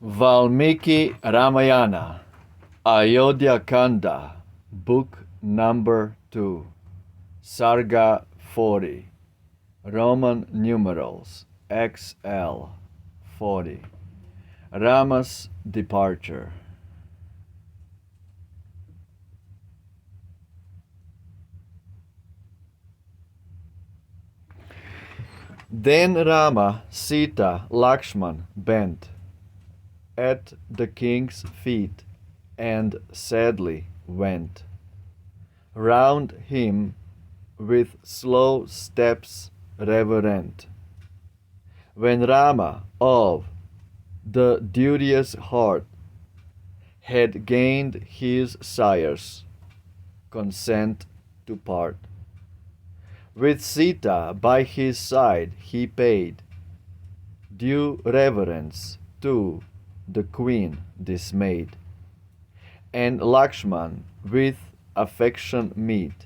Valmiki Ramayana, Ayodhya Kanda, Book number 2, Sarga 40, Roman numerals XL 40, Rama's departure. Then Rama, Sita, Lakshman bent at the king's feet and sadly went round him with slow steps reverent. When Rama of the duteous heart had gained his sire's consent to part, with Sita by his side he paid due reverence to the queen dismayed, and Lakshman with affection meet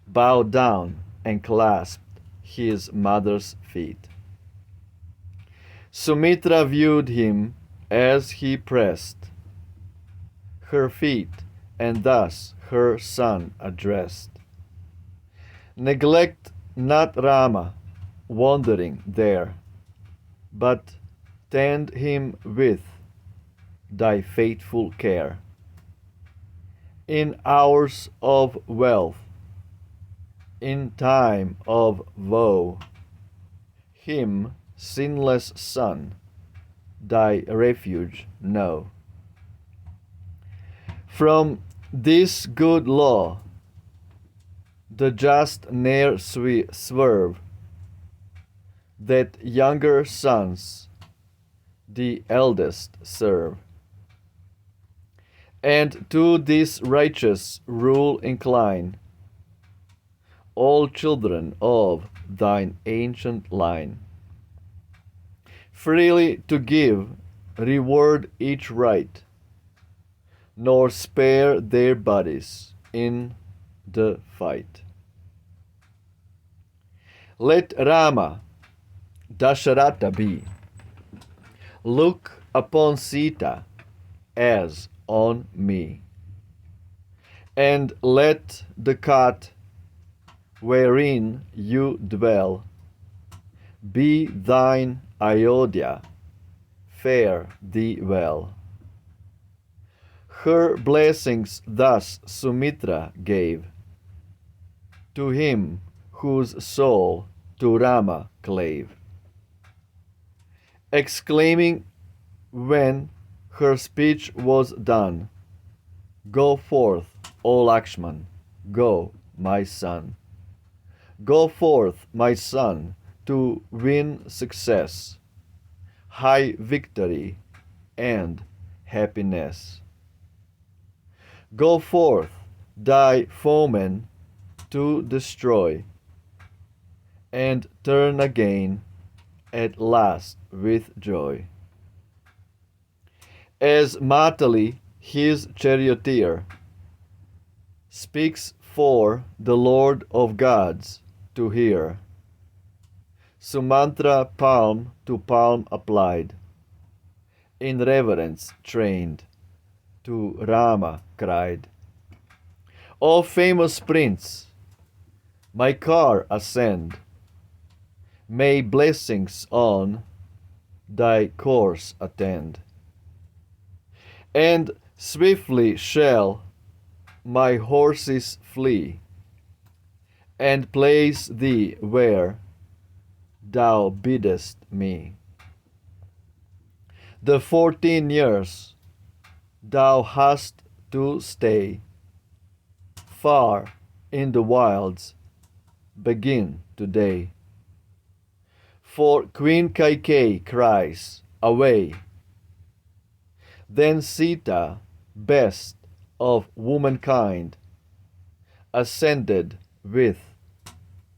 bowed down and clasped his mother's feet. Sumitra viewed him as he pressed her feet, and thus her son addressed: "Neglect not Rama wandering there, but tend him with thy faithful care. In hours of wealth, in time of woe, him, sinless son, thy refuge know. From this good law the just ne'er swerve, that younger sons the eldest serve, and to this righteous rule incline all children of thine ancient line, freely to give reward each right, nor spare their bodies in the fight. Let Rama Dasharatha be, look upon Sita as on me, and let the cot wherein you dwell be thine Ayodhya, fare thee well." Her blessings thus Sumitra gave to him whose soul to Rama clave, exclaiming when her speech was done, "Go forth, O Lakshman, go, my son. Go forth, my son, to win success, high victory, and happiness. Go forth, thy foemen to destroy, and turn again at last with joy." As Matali, his charioteer, speaks for the Lord of gods to hear, Sumantra palm to palm applied, in reverence trained, to Rama cried, "O famous prince, my car ascend, may blessings on thy course attend, and swiftly shall my horses flee, and place thee where thou biddest me. The 14 years thou hast to stay far in the wilds begin today. For Queen Kaikeyi cries, 'Away!' Then Sita, best of womankind, ascended with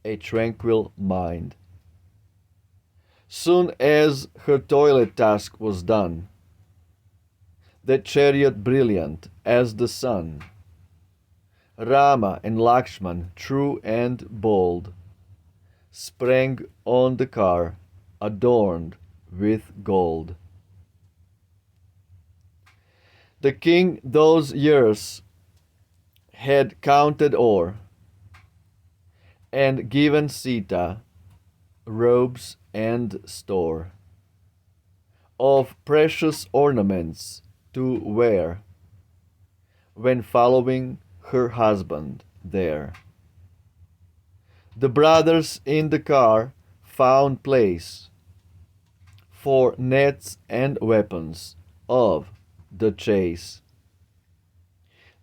a tranquil mind. Soon as her toilet task was done, that chariot brilliant as the sun, Rama and Lakshman, true and bold, sprang on the car adorned with gold. The king those years had counted o'er, and given Sita robes and store of precious ornaments to wear when following her husband there. The brothers in the car found place for nets and weapons of the chase.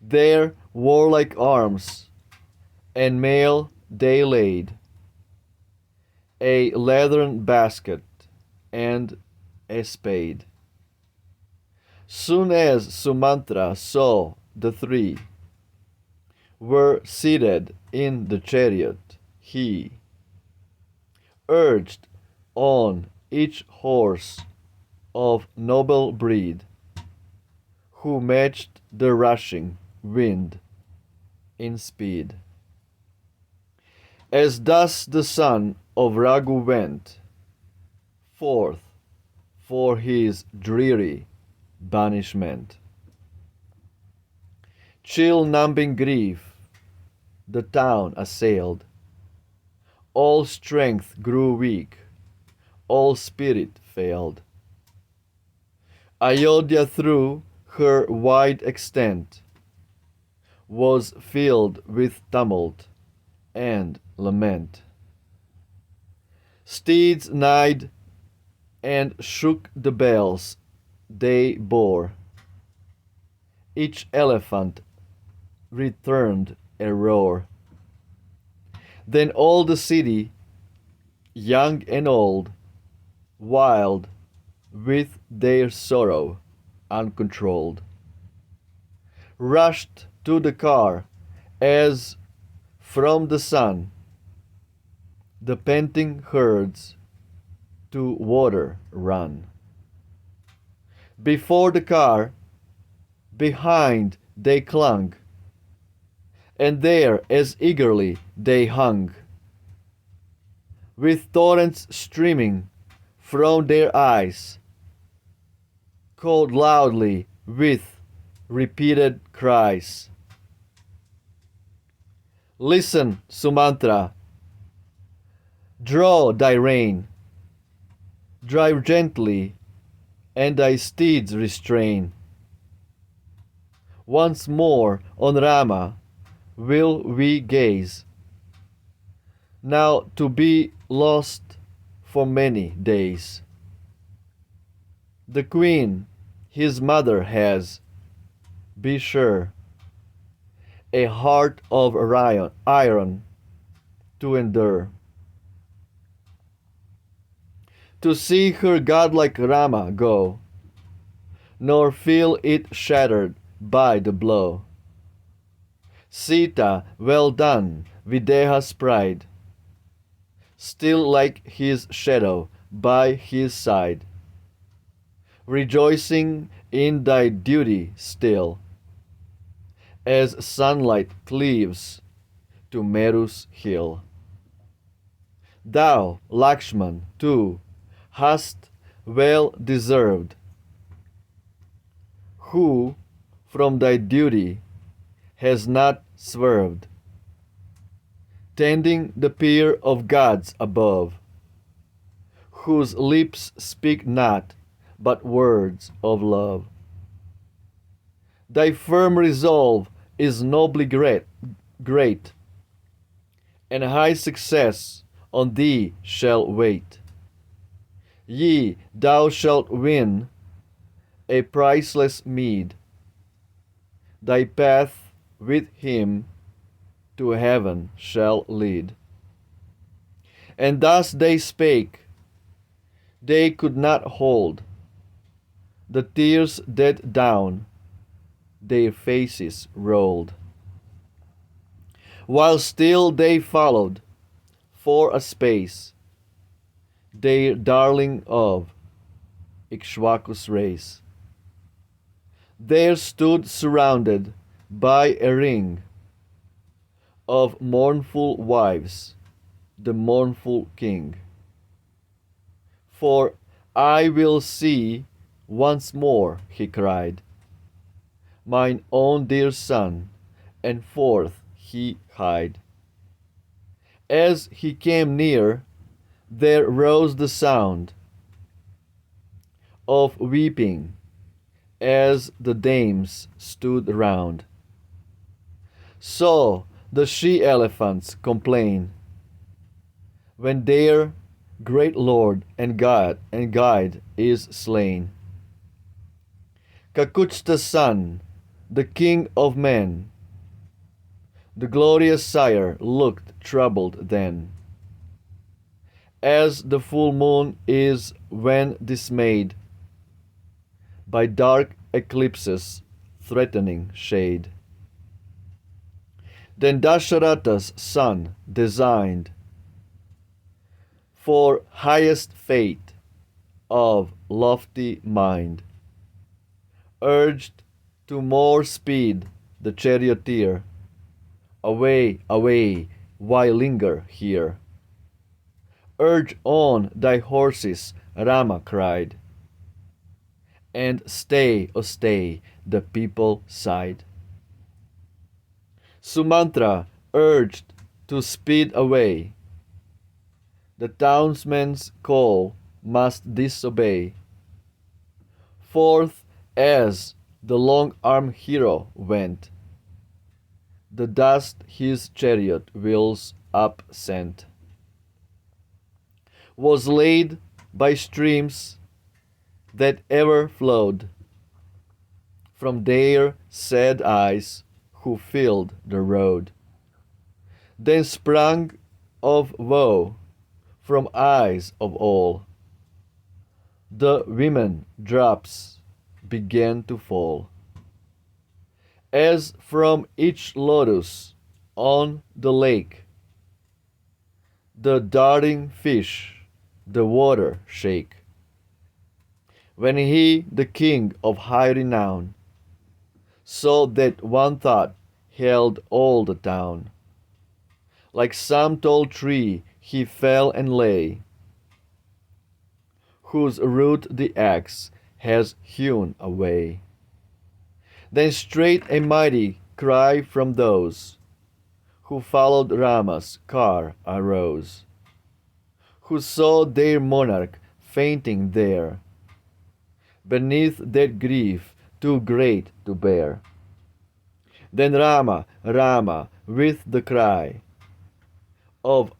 Their warlike arms and mail they laid, a leathern basket and a spade. Soon as Sumantra saw the three were seated in the chariot, he urged on each horse of noble breed, who matched the rushing wind in speed. As thus the son of Raghu went forth for his dreary banishment, chill-numbing grief the town assailed. All strength grew weak, all spirit failed. Ayodhya through her wide extent was filled with tumult and lament. Steeds neighed and shook the bells they bore. Each elephant returned a roar. Then all the city, young and old, wild with their sorrow uncontrolled, rushed to the car as from the sun the panting herds to water run. Before the car, behind they clung, and there as eagerly they hung, with torrents streaming from their eyes, called loudly with repeated cries. Listen, Sumantra, draw thy rein, drive gently, and thy steeds restrain. Once more on Rama will we gaze, now to be lost for many days. The queen, his mother, has, be sure, a heart of iron to endure. To see her godlike Rama go, nor feel it shattered by the blow. Sita, well done, Videha's pride, still like his shadow by his side, rejoicing in thy duty still, as sunlight cleaves to Meru's hill. Thou, Lakshman, too, hast well deserved, who from thy duty has not swerved, tending the peer of gods above, whose lips speak not but words of love. Thy firm resolve is nobly great, and high success on thee shall wait. Yea, thou shalt win a priceless meed, thy path with him to heaven shall lead. And thus they spake, they could not hold the tears that down their faces rolled, while still they followed for a space their darling of Ikshwaku's race. There stood surrounded by a ring of mournful wives the mournful king. For I will see once more, he cried, mine own dear son, and forth he hied. As he came near, there rose the sound of weeping, as the dames stood round. So the she-elephants complain, when their great lord and guide is slain. Kakuchta's son, the king of men, the glorious sire, looked troubled then, as the full moon is when dismayed by dark eclipses threatening shade. Then Dasharatha's son designed for highest fate of lofty mind, urged to more speed the charioteer. Away, away, why linger here? Urge on thy horses, Rama cried. And stay, oh stay, the people sighed. Sumantra urged to speed away. The townsman's call must disobey. Forth as the long-armed hero went, the dust his chariot wheels up sent was laid by streams that ever flowed from their sad eyes who filled the road. Then sprang of woe from eyes of all. The women drops began to fall, as from each lotus on the lake the darting fish the water shake. When he, the king of high renown, saw that one thought held all the town, like some tall tree he fell and lay, whose root the axe has hewn away. Then straight a mighty cry from those who followed Rama's car arose, who saw their monarch fainting there, beneath that grief too great to bear. Then Rama, Rama, with the cry of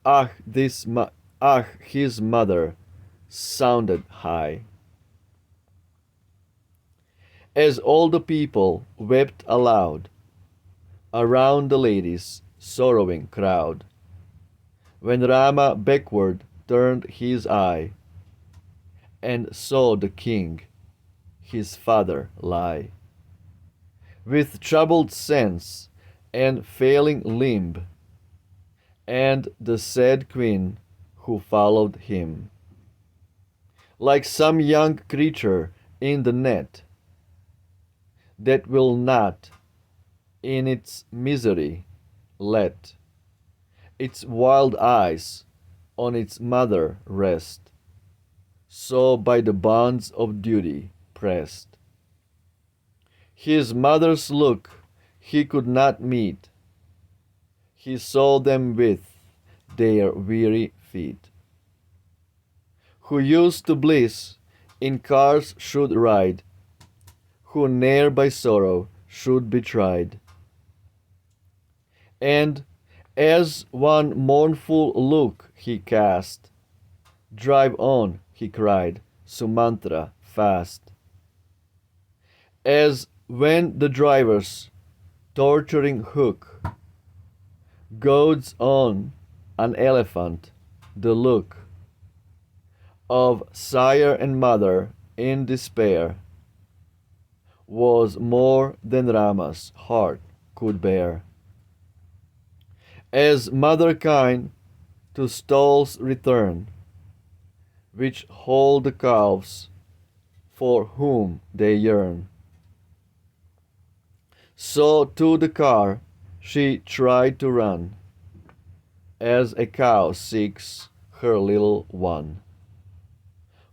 his mother, sounded high. As all the people wept aloud around the lady's sorrowing crowd, when Rama backward turned his eye and saw the king, his father, lie, with troubled sense and failing limb, and the sad queen who followed him, like some young creature in the net that will not in its misery let its wild eyes on its mother rest, so by the bonds of duty pressed. His mother's look he could not meet, he saw them with their weary feet, who used to bliss in cars should ride, who ne'er by sorrow should be tried. And as one mournful look he cast, drive on, he cried, Sumantra, fast. As when the driver's torturing hook goads on an elephant, the look of sire and mother in despair was more than Rama's heart could bear. As mother kind to stalls return, which hold the calves for whom they yearn, so to the car she tried to run, as a cow seeks her little one.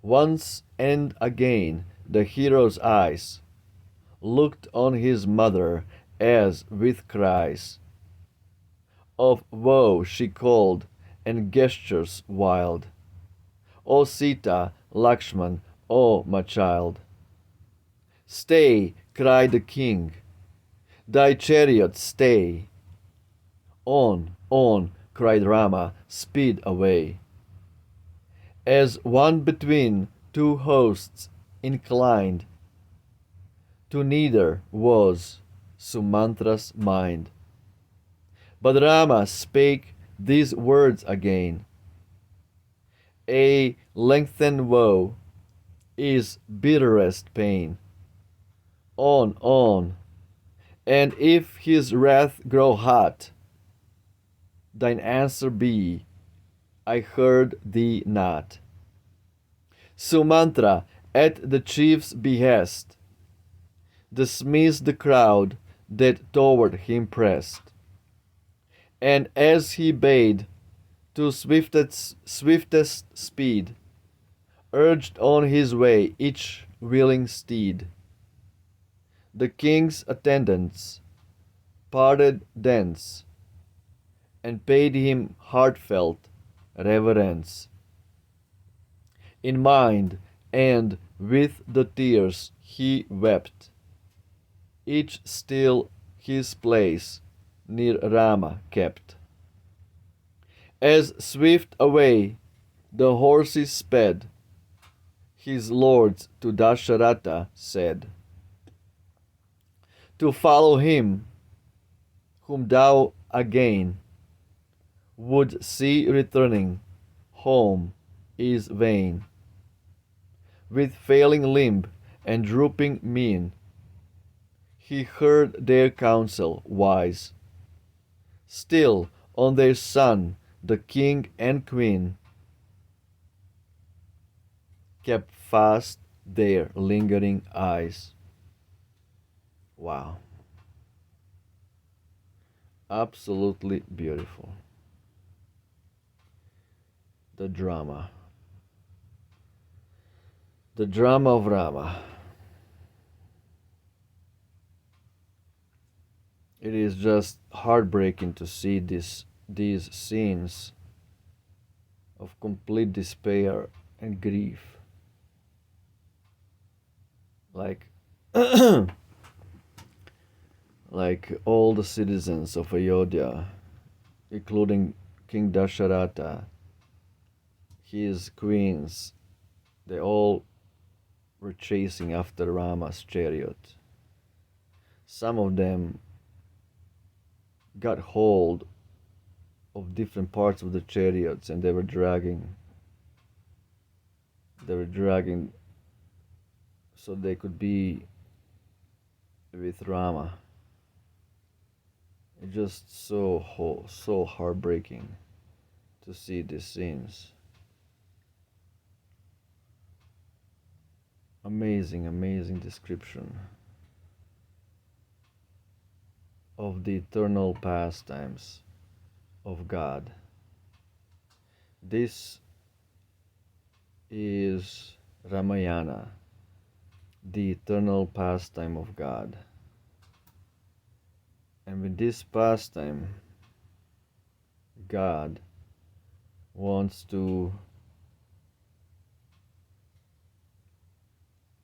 Once and again the hero's eyes looked on his mother as with cries of woe she called, and gestures wild, "O Sita, Lakshman, O my child!" "Stay!" cried the king, "thy chariot stay!" "On, on!" cried Rama, "speed away!" As one between two hosts inclined, to neither was Sumantra's mind. But Rama spake these words again: "A lengthened woe is bitterest pain. On, on! And if his wrath grow hot, thine answer be, I heard thee not." Sumantra, at the chief's behest, dismissed the crowd that toward him pressed, and as he bade, to swiftest speed, urged on his way each willing steed. The king's attendants parted thence, and paid him heartfelt reverence. In mind and with the tears he wept, each still his place near Rama kept. As swift away the horses sped, his lords to Dasharatha said, "To follow him whom thou again would see returning home is vain." With failing limb and drooping mien, he heard their counsel wise. Still on their son, the king and queen, kept fast their lingering eyes. Wow. Absolutely beautiful. The drama. The drama of Rama. It is just heartbreaking to see these scenes of complete despair and grief. Like like all the citizens of Ayodhya, including King Dasharatha, his queens, they all were chasing after Rama's chariot. Some of them got hold of different parts of the chariots, and they were dragging so they could be with Rama. It's just so heartbreaking to see these scenes. Amazing description of the eternal pastimes of God. This is Ramayana, the eternal pastime of God. And with this pastime, God wants to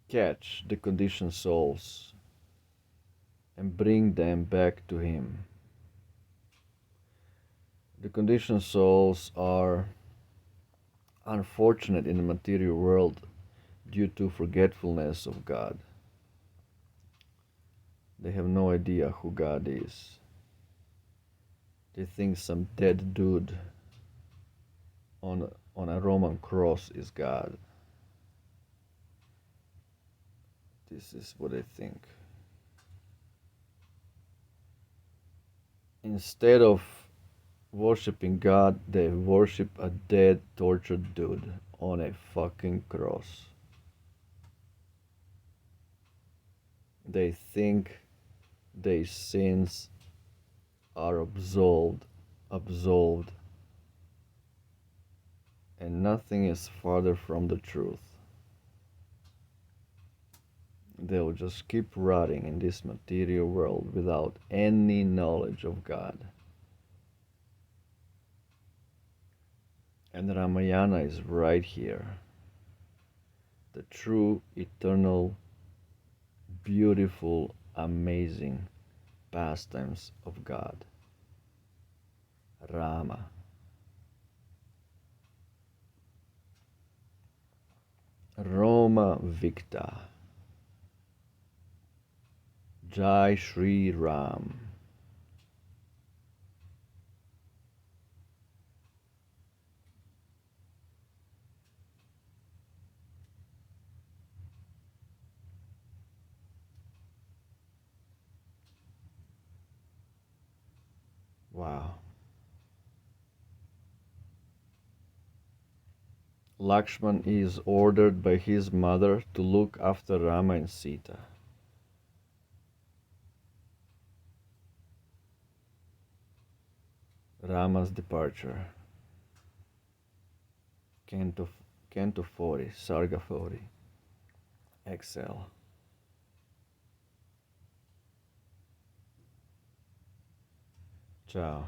catch the conditioned souls and bring them back to Him. The conditioned souls are unfortunate in the material world due to forgetfulness of God. They have no idea who God is. They think some dead dude on a Roman cross is God. This is what I think. Instead of worshipping God, they worship a dead, tortured dude on a fucking cross. They think their sins are absolved, and nothing is farther from the truth. they'll just keep rotting in this material world without any knowledge of God. And Ramayana is right here. The true, eternal, beautiful, amazing pastimes of God. Rama. Roma Victa. Jai Shri Ram. Wow. Lakshman is ordered by his mother to look after Rama and Sita. Rama's departure. Canto 40, Sarga 40. Exhale. Ciao.